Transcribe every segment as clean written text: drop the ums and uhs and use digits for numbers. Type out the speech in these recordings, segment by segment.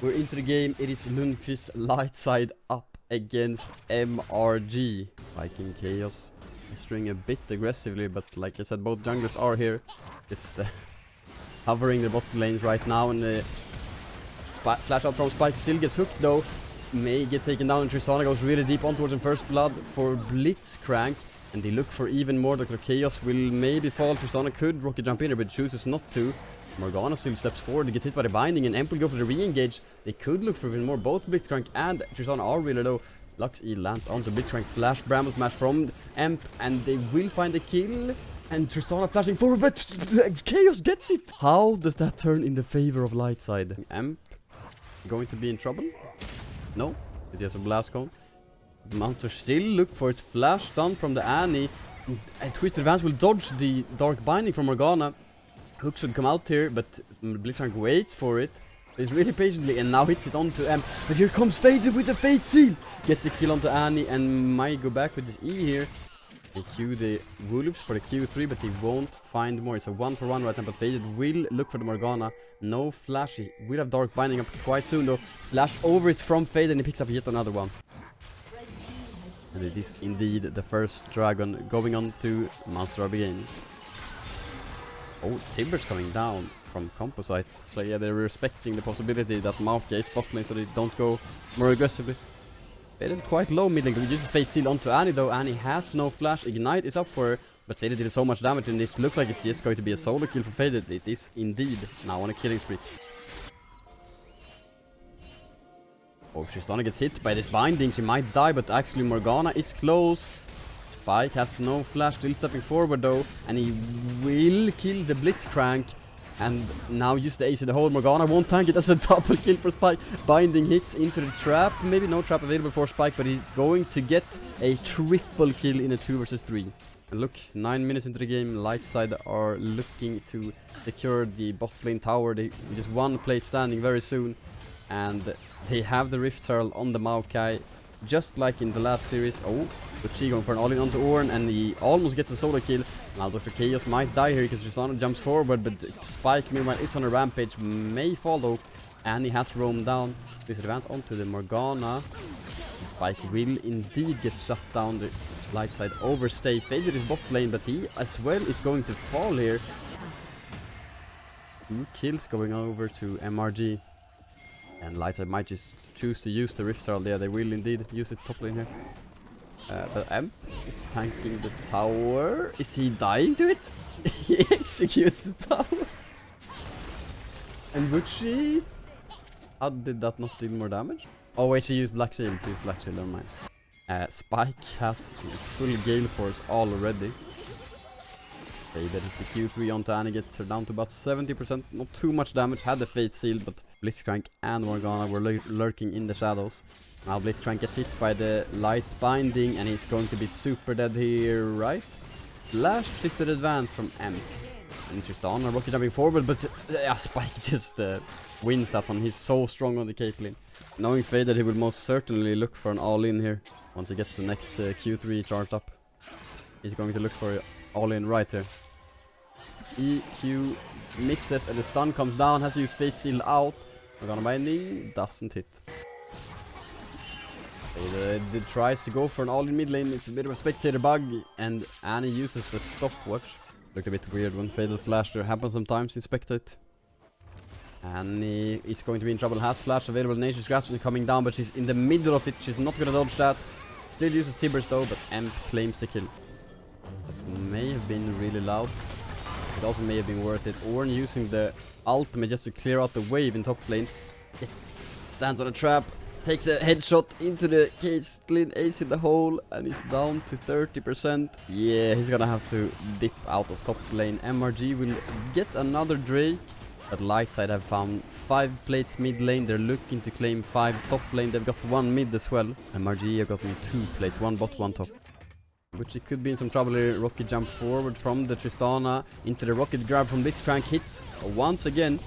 We're into the game. It is Lundqvist Lightside up against MRG. Viking Chaos string a bit aggressively, but like I said, both junglers are here. Just hovering the bot lanes right now, and the flash out from Spike still gets hooked though. May get taken down, and Tristana goes really deep on towards him. First blood for Blitzcrank, and they look for even more. Dr. Chaos will maybe fall. Tristana could rocket jump in here, but chooses not to. Morgana still steps forward, he gets hit by the binding, and Emp will go for the re-engage. They could look for even more. Both Blitzcrank and Tristana are really low. Lux E lands onto Blitzcrank, flash Bramble Smash from Emp, and they will find the kill. And Tristana flashing forward, but Chaos gets it! How does that turn in the favor of Lightside? Emp going to be in trouble? No, it has a blast cone. Munster still look for it, flash down from the Annie. And Twisted Advance will dodge the Dark Binding from Morgana. Hook should come out here, but Blitzcrank waits for it. He's really patiently and now hits it onto Emp. But here comes Faded with the Fate Seal! Gets the kill onto Annie and might go back with his E here. They queue the Wolves for the Q3, but they won't find more. It's a 1-for-1 right now, but Faded will look for the Morgana. No flash. He will have Dark Binding up quite soon though. Flash over it from Faded and he picks up yet another one. And it is indeed the first dragon going on to Munster Rugby game. Oh, Timber's coming down from Composites. So yeah, they're respecting the possibility that Mafia is bot lane so they don't go more aggressively. Faded quite low mid lane. We uses Fate Seal onto Annie though. Annie has no flash. Ignite is up for her. But Faded did so much damage and it looks like it's just going to be a solo kill for Faded. It is indeed now on a killing spree. Oh, Tristana gets hit by this binding. She might die, but actually Morgana is close. Spike has no flash, still stepping forward though. And he will kill the Blitzcrank. And now use the ace in the hole. Morgana won't tank it. That's a double kill for Spike. Binding hits into the trap. Maybe no trap available for Spike, but he's going to get a triple kill in a 2 versus 3. And look, 9 minutes into the game, Lightside are looking to secure the bot lane tower. They just one plate standing very soon. And they have the Rift Herald on the Maokai, just like in the last series. Oh, but she going for an all-in onto Ornn, and he almost gets a solo kill. Now Dr. Chaos might die here because Tristana jumps forward, but Spike meanwhile is on a rampage, may follow, and he has roamed down. This advance onto the Morgana. Spike will indeed get shut down. The Lightside overstay. Faded is bot lane, but he as well is going to fall here. 2 kills going over to MRG. And Lightside might just choose to use the Rift Herald. Yeah, they will indeed use it top lane here. But Emp is tanking the tower. Is he dying to it? He executes the tower. And Butchie? How did that not deal more damage? Oh wait, she used Black Shield. Never mind. Spike has full Gale Force already. Okay, that is the Q3 on Annie, gets her down to about 70%. Not too much damage, had the Fate Seal, but Blitzcrank and Morgana were lurking in the shadows. Now Blitzcrank gets hit by the light binding and he's going to be super dead here, right? Flash twisted advance from Emp. And Tristana rocket jumping forward, but Spike just wins that one. He's so strong on the Caitlyn. Knowing Faded, he will most certainly look for an all-in here once he gets the next Q3 chart up. He's going to look for all-in right here. EQ misses and the stun comes down, has to use Fate Seal out. Morgana binding, doesn't hit. Faded tries to go for an all-in mid lane. It's a bit of a spectator bug, and Annie uses the stopwatch. Looked a bit weird when Faded flash there. Happens sometimes in Spectate. Annie is going to be in trouble. Has flash available. Nature's Grasp is coming down, but she's in the middle of it. She's not gonna dodge that. Still uses Tibbers though, but Emp claims the kill. That may have been really loud. It also may have been worth it. Ornn using the ultimate just to clear out the wave in top lane. It stands on a trap. Takes a headshot into the Caitlyn, ace in the hole, and he's down to 30%. Yeah, he's gonna have to dip out of top lane. MRG will get another Drake, but Lightside have found 5 plates mid lane. They're looking to claim 5 top lane. They've got 1 mid as well. MRG have gotten 2 plates, 1 bot, 1 top. Which it could be in some trouble here. Rocket jump forward from the Tristana into the rocket grab from Blitzcrank. Hits once again.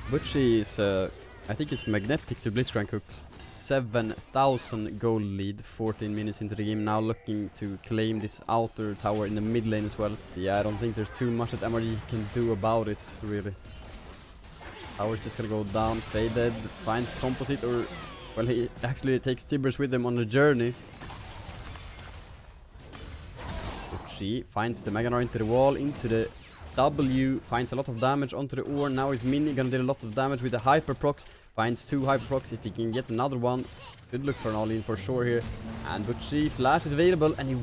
Butchie is, I think it's magnetic to Blitzcrank hooks. 7,000 gold lead, 14 minutes into the game. Now looking to claim this outer tower in the mid lane as well. Yeah, I don't think there's too much that MRG can do about it, really. Tower's just gonna go down, faded, finds composite, or well, he actually takes Tibbers with him on the journey. She finds the Meganar into the wall, into the W, finds a lot of damage onto the Orn. Now his mini gonna do a lot of damage with the hyper procs. Finds 2 hyper procs. If he can get another one, could look for an all-in for sure here. And Butchie flash is available, and he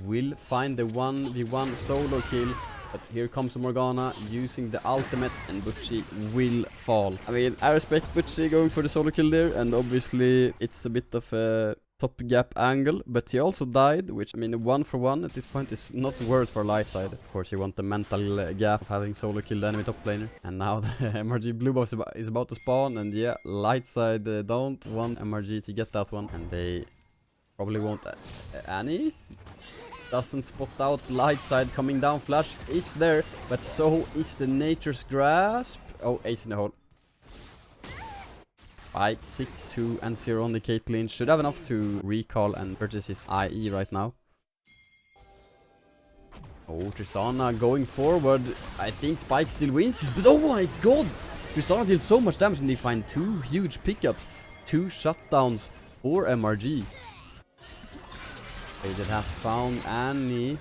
will find the 1v1 solo kill. But here comes Morgana using the ultimate, and Butchie will fall. I mean, I respect Butchie going for the solo kill there, and obviously it's a bit of a top gap angle, but he also died, which, I mean, 1-for-1 at this point is not worth for Lightside. Of course, you want the mental gap of having solo killed the enemy top laner. And now the MRG blue buff is about to spawn, and yeah, Lightside don't want MRG to get that one, and they probably won't. Annie doesn't spot out Lightside coming down. Flash is there, but so is the Nature's Grasp. Oh, ace in the hole. Fight 6-2 and 0 on the Caitlyn. Should have enough to recall and purchase his IE right now. Oh, Tristana going forward. I think Spike still wins this, but oh my god! Tristana did so much damage, and they find 2 huge pickups. 2 shutdowns for MRG. Faded has found Annie.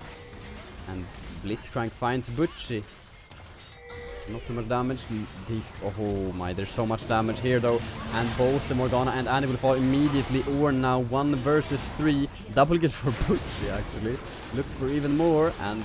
And Blitzcrank finds Butchie. Not too much damage. Oh my, there's so much damage here though. And both the Morgana and Annie will fall immediately. Or now 1 versus 3. Double kill for Butchie actually. Looks for even more. And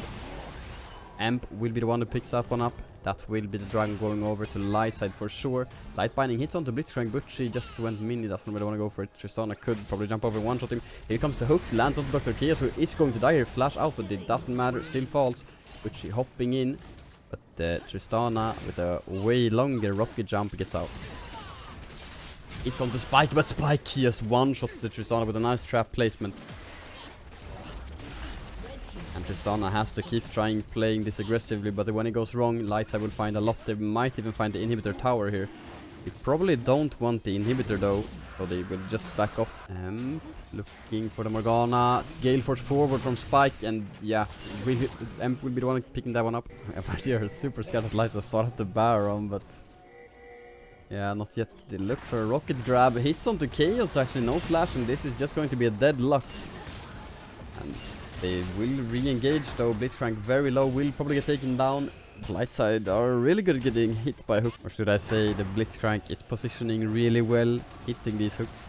Emp will be the one who picks that one up. That will be the dragon going over to Lightside for sure. Light Binding hits onto Blitzcrank. Butchie just went mini. Doesn't really want to go for it. Tristana could probably jump over, one-shot him. Here comes the hook. Lands onto Dr. Chaos, who is going to die here. Flash out, but it doesn't matter. Still falls. Butchie hopping in. But Tristana with a way longer rocket jump gets out. It's on the Spike, but Spike just one-shots the Tristana with a nice trap placement. And Tristana has to keep playing this aggressively, but when it goes wrong, Lightside will find a lot. They might even find the inhibitor tower here. They probably don't want the inhibitor though, so they will just back off. Looking for the Morgana. Gale Force forward from Spike, and yeah, Emp will be the one picking that one up. They are super scared that Lightside started the Baron, but yeah, not yet. They look for a rocket grab. Hits onto Chaos, actually no flash, and this is just going to be a deadlock. And they will re-engage though. Blitzcrank very low, will probably get taken down. Lightside are really good at getting hit by hook. Or should I say the Blitzcrank is positioning really well, hitting these hooks.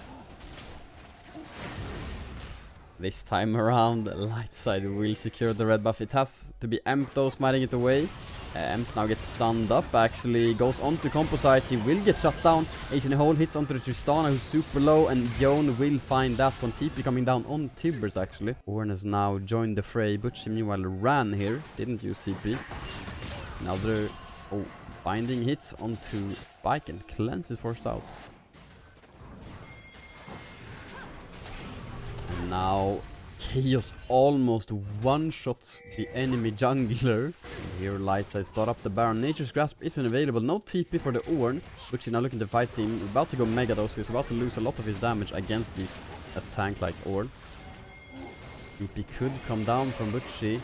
This time around, Lightside will secure the red buff. It has to be Emp though, smiting it away. Emp now gets stunned up, actually goes on to composites. He will get shut down. Ace in the hole hits onto the Tristana, who's super low, and Joan will find that one. TP coming down on Tibbers actually. Orn has now joined the fray. Butchie meanwhile ran here, didn't use TP. Another binding hits onto Spike, and Cleanse is forced out. And now Chaos almost one-shots the enemy jungler. And here Lightside start up the Baron. Nature's Grasp isn't available. No TP for the Orn. Butchie now looking to fight him. About to go Mega though, so he's about to lose a lot of his damage against a tank like Orn. TP could come down from Butchie.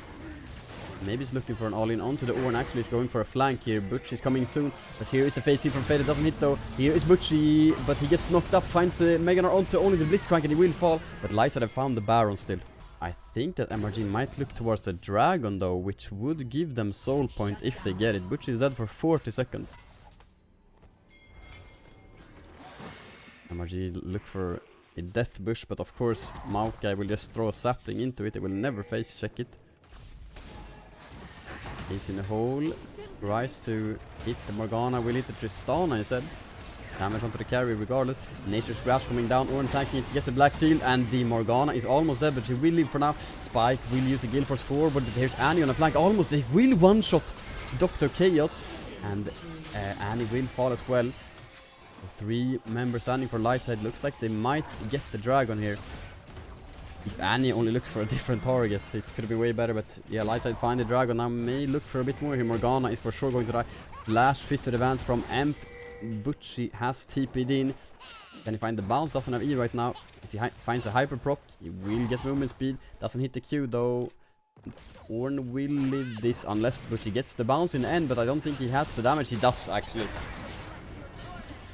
Maybe he's looking for an all-in onto the Orn. Actually, he's going for a flank here. Butchie's coming soon. But here is the Fade Seal from Fade. It doesn't hit though. Here is Butchie, but he gets knocked up. Finds the Meganar onto only the Blitzcrank, and he will fall. But Lightside have found the Baron still. I think that MRG might look towards the Dragon though, which would give them soul point if they get it. Butchie is dead for 40 seconds. MRG look for a death bush, but of course Maokai will just throw a sapling into it. It will never face check it. He's in the hole. Tries to hit the Morgana. Will hit the Tristana instead. Damage onto the carry regardless. Nature's Grasp coming down. Orn attacking it. Gets a Black Seal. And the Morgana is almost dead, but she will live for now. Spike will use the Gale Force forward. But here's Annie on the flank. Almost. They will one-shot Dr. Chaos. And Annie will fall as well. So 3 members standing for Lightside. Looks like they might get the Dragon here. If Annie only looks for a different target, it could be way better, but yeah, Lightside find the Dragon. Now may look for a bit more here. Morgana is for sure going to die. Flash Fisted advance from Emp. Butchie has TP'd in. Can he find the bounce? Doesn't have E right now. If he finds a hyper proc, he will get movement speed. Doesn't hit the Q though. Orn will live this unless Butchie gets the bounce in the end, but I don't think he has the damage. He does actually.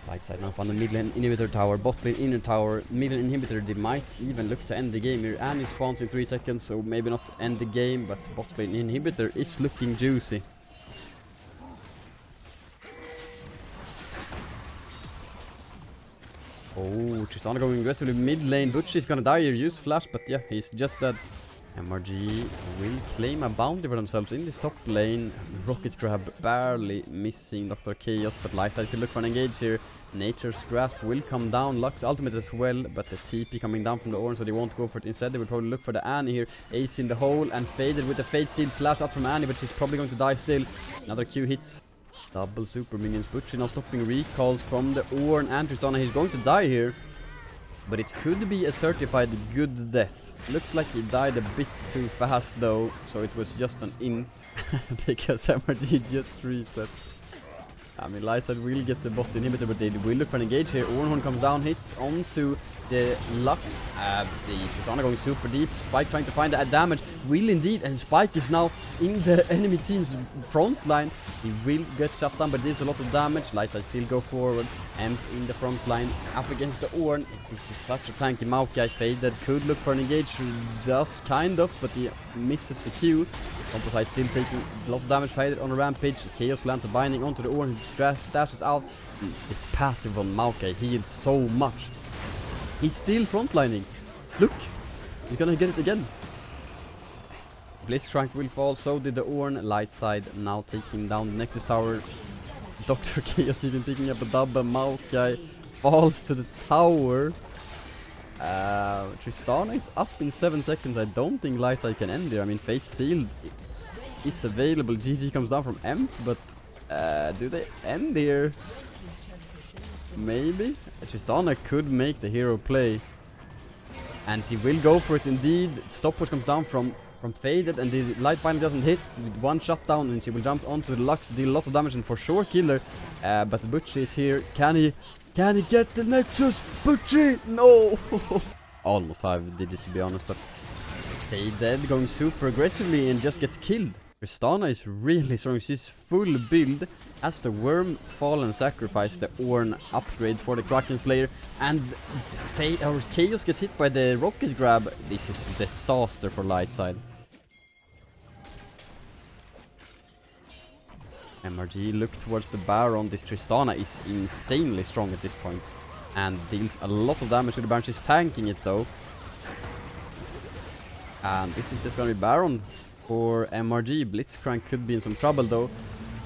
Lightside now found the mid lane inhibitor tower, bot lane inner tower, mid lane inhibitor. They might even look to end the game here. Annie spawns in 3 seconds, so maybe not end the game, but bot lane inhibitor is looking juicy. Oh, Tristana going aggressively mid lane. Butchie's gonna die here. Use flash, but yeah, he's just dead. MRG will claim a bounty for themselves in this top lane. Rocket Grab barely missing Dr. Chaos, but Lightside can look for an engage here. Nature's Grasp will come down. Lux ultimate as well, but the TP coming down from the Orn, so they won't go for it. Instead, they will probably look for the Annie here. Ace in the hole and Faded with the Fate Seal flash out from Annie, but she's probably going to die still. Another Q hits. Double super minions. Butchie now stopping recalls from the Orn and Tristana. He's going to die here, but it could be a certified good death. Looks like he died a bit too fast though, so it was just an int because MRG just reset. I mean, Lightside will get the bot inhibitor, but they will look for an engage here. Ornhorn comes down, hits onto the Lux. The Tristana going super deep. Spike trying to find the damage. Will indeed, and Spike is now in the enemy team's front line. He will get shut down, but there's a lot of damage. Lightside still go forward. Emp in the front line up against the Orn. This is such a tanky Maokai. Faded could look for an engage. Does kind of, but he misses the Q. Composite still taking a lot of damage. Faded on a rampage. Chaos lands a binding onto the Orn. He dashes out. The passive on Maokai healed so much. He's still frontlining. Look, he's gonna get it again. Blitzcrank will fall, so did the Orn. Lightside now taking down the Nexus Tower. Dr. Chaos even picking up a double. Maokai falls to the tower. Tristana is up in 7 seconds. I don't think Lightside can end there. I mean, Fate Sealed is available. GG comes down from Emp, but do they end here? Maybe. Tristana could make the hero play, and she will go for it indeed. Stopwatch comes down from Faded, and the light bind doesn't hit with one shutdown, and she will jump onto the Lux, deal a lot of damage, and for sure killer. But Butchie is here. Can he get the Nexus? Butchie! No! Almost 5 digits to be honest, but Faded going super aggressively and just gets killed. Tristana is really strong. She's full build as the Worm Fallen sacrifice the Orn upgrade for the Kraken Slayer, and Chaos gets hit by the Rocket Grab. This is a disaster for Lightside. MRG look towards the Baron. This Tristana is insanely strong at this point and deals a lot of damage to the Baron. She's tanking it though, and this is just gonna be Baron for MRG. Blitzcrank could be in some trouble though.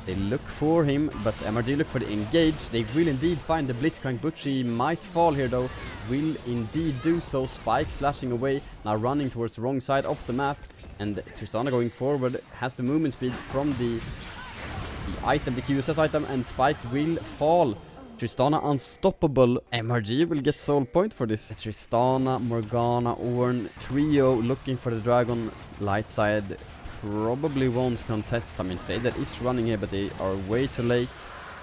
They look for him, but MRG look for the engage. They will indeed find the Blitzcrank. Butchie might fall here though. Will indeed do so. Spike flashing away, now running towards the wrong side of the map. And Tristana going forward has the movement speed from the item, the QSS item, and Spike will fall. Tristana unstoppable. MRG will get soul point for this. Tristana, Morgana, Orn trio looking for the dragon. Lightside probably won't contest. I mean, Faded is running here, but they are way too late.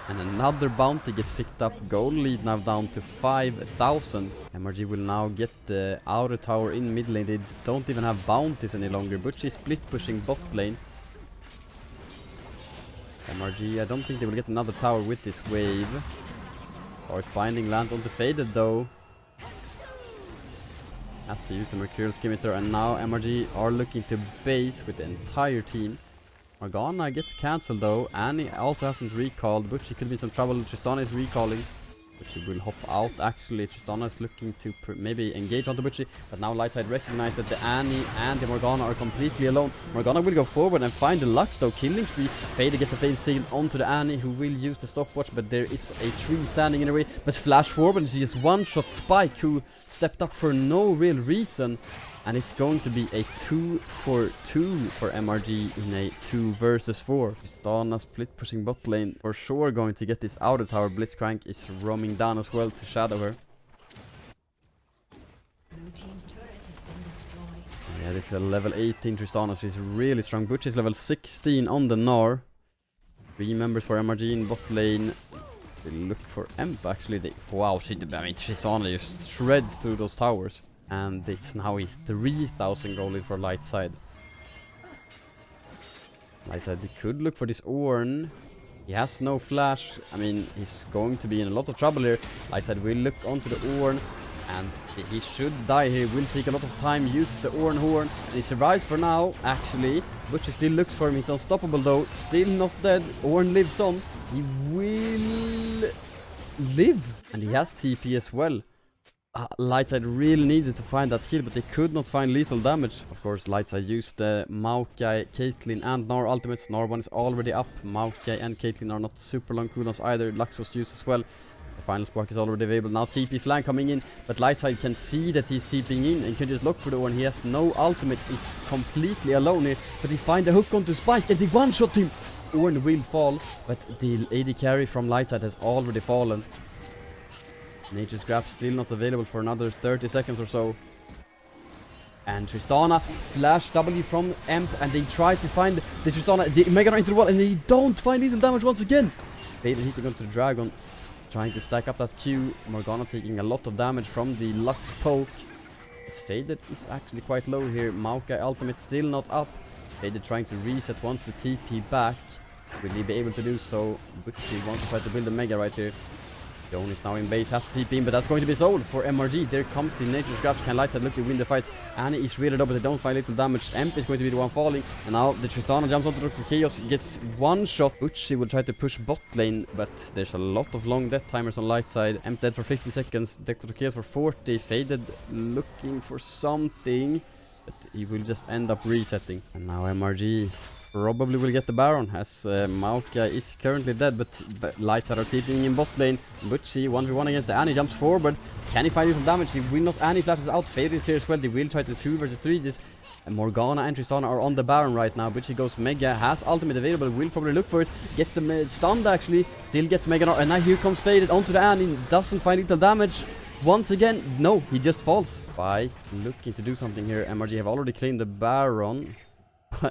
And another bounty gets picked up. Gold lead now down to 5,000. MRG will now get the outer tower in mid lane. They don't even have bounties any longer. Butchie split pushing bot lane. MRG, I don't think they will get another tower with this wave. Or binding land onto Faded though, as he used the Mercurial Skimitar, and now MRG are looking to base with the entire team. Morgana gets cancelled though. Annie also hasn't recalled. Butchie could be in some trouble. Tristana is recalling. Butchie will hop out actually. Tristana is looking to maybe engage onto Butchie, but now Lightside recognize that the Annie and the Morgana are completely alone. Morgana will go forward and find the Lux though, killing spree. Fade gets the Fade Seal onto the Annie, who will use the stopwatch, but there is a tree standing in the way. But flash forward and she just one-shot Spike, who stepped up for no real reason. And it's going to be a 2-for-2 for MRG in a 2 versus 4. Tristana split pushing bot lane, for sure going to get this outer tower. Blitzcrank is roaming down as well to shadow her. Yeah, this is a level 18 Tristana. She's really strong. Butch is level 16 on the Gnar. 3 members for MRG in bot lane. They look for Emp actually. Wow, I mean, Tristana just shreds through those towers. And it's now a 3,000 gold lead for Lightside. Lightside could look for this Ornn. He has no flash. I mean, he's going to be in a lot of trouble here. Lightside will look onto the Ornn, and he should die here. It will take a lot of time. Use the Ornn horn, and he survives for now, actually. Butcher still looks for him. He's unstoppable though. Still not dead. Ornn lives on. He will live, and he has TP as well. Lightside really needed to find that kill, but they could not find lethal damage. Of course, Lightside used the Maokai, Caitlyn and Gnar ultimates. Gnar 1 is already up. Maokai and Caitlyn are not super long cooldowns either. Lux was used as well. The final spark is already available. Now TP flank coming in, but Lightside can see that he's TPing in and can just look for the one. He has no ultimate. He's completely alone here, but he find a hook onto Spike and they one-shot him. Ornn will fall, but the AD carry from Lightside has already fallen. Nature's Grab still not available for another 30 seconds or so. And Tristana flash W from Emp, and they try to find the Tristana, the Mega into the wall, and they don't find lethal damage once again. Faded hitting onto the Dragon, trying to stack up that Q. Morgana taking a lot of damage from the Lux poke. Faded is actually quite low here. Maokai ultimate still not up. Faded trying to reset once the TP back. Will he be able to do so? Butchie wants to try to build a Mega right here. Joan is now in base, has to TP in, but that's going to be sold for MRG. There comes the Nature's Grasp. Can Lightside look to win the fight? Annie is reared up, but they don't find little damage. Emp is going to be the one falling. And now the Tristana jumps onto Dr. Chaos, gets one shot. Butchie will try to push bot lane, but there's a lot of long death timers on Lightside. Emp dead for 50 seconds, Dr. Chaos for 40. Faded looking for something, but he will just end up resetting. And now MRG probably will get the Baron, as Maokai is currently dead, but Lightside are TPing in bot lane. Butchie 1v1 against the Annie, jumps forward. Can he find some damage? He will not. Annie flashes out. Fade is here as well. They will try to 2 versus 3 this. And Morgana and Tristana are on the Baron right now. Butchie goes Mega, has ultimate available, will probably look for it. Gets the stunned actually, still gets Mega, and now here comes Faded onto the Annie. Doesn't find little damage. Once again, no, he just falls. Spike looking to do something here. MRG have already claimed the Baron.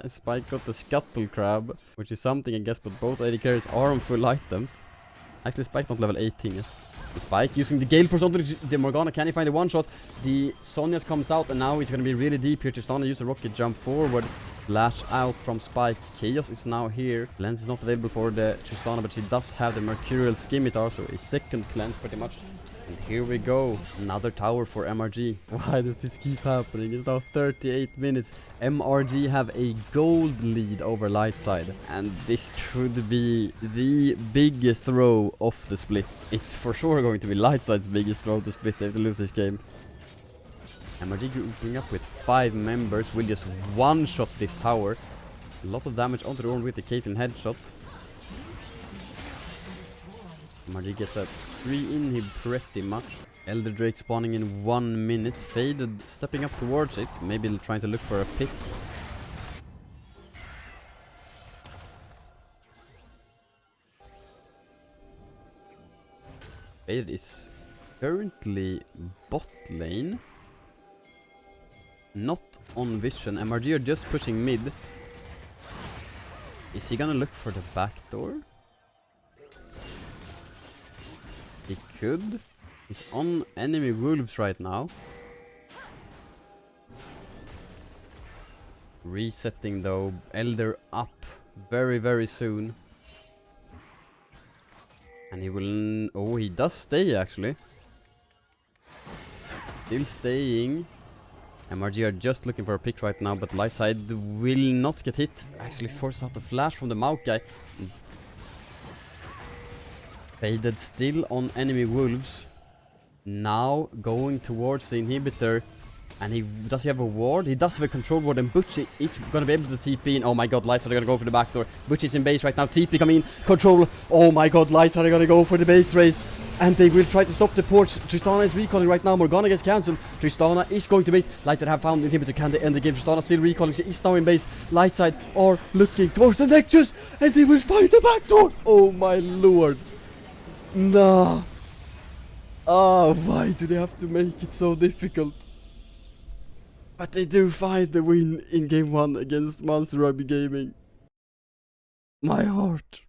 Spike got the Scuttle Crab, which is something I guess, but both AD carries are on full items. Actually, Spike not level 18 yet. The Spike using the Gale Force onto the Morgana. Can he find a one-shot? The Sonya's comes out, and now he's going to be really deep here. Tristana used a rocket jump forward. Flash out from Spike. Chaos is now here. Cleanse is not available for the Tristana, but she does have the Mercurial Scimitar, so a second cleanse pretty much. And here we go, another tower for MRG. Why does this keep happening? It's now 38 minutes. MRG have a gold lead over Lightside, and this could be the biggest throw of the split. It's for sure going to be Lightside's biggest throw of the split if they lose this game. MRG grouping up with 5 members will just one-shot this tower. A lot of damage onto the Ornn with the Caitlyn headshot. MRG gets that 3 inhib pretty much. Elder Drake spawning in 1 minute. Faded stepping up towards it. Maybe trying to look for a pick. Faded is currently bot lane. Not on vision. MRG are just pushing mid. Is he gonna look for the back door? He could. He's on enemy wolves right now. Resetting though. Elder up very, very soon. And he will... Oh, he does stay actually. Still staying. MRG are just looking for a pick right now, but Lightside will not get hit. Actually forces out the flash from the Maokai. Faded still on enemy wolves. Now going towards the inhibitor. And does he have a ward? He does have a control ward, and Butchie is going to be able to TP in. Oh my god, Lightside are going to go for the back door. Butchie's in base right now. TP coming in. Control. Oh my god, Lightside are going to go for the base race. And they will try to stop the porch. Tristana is recalling right now. Morgana gets cancelled. Tristana is going to base. Lightside have found the inhibitor. Can they end the game? Tristana still recalling. She is now in base. Lightside are looking towards the Nexus. And they will find the back door. Oh my lord. Nah. Oh, why do they have to make it so difficult? But they do find the win in game 1 against Munster Rugby Gaming. My heart.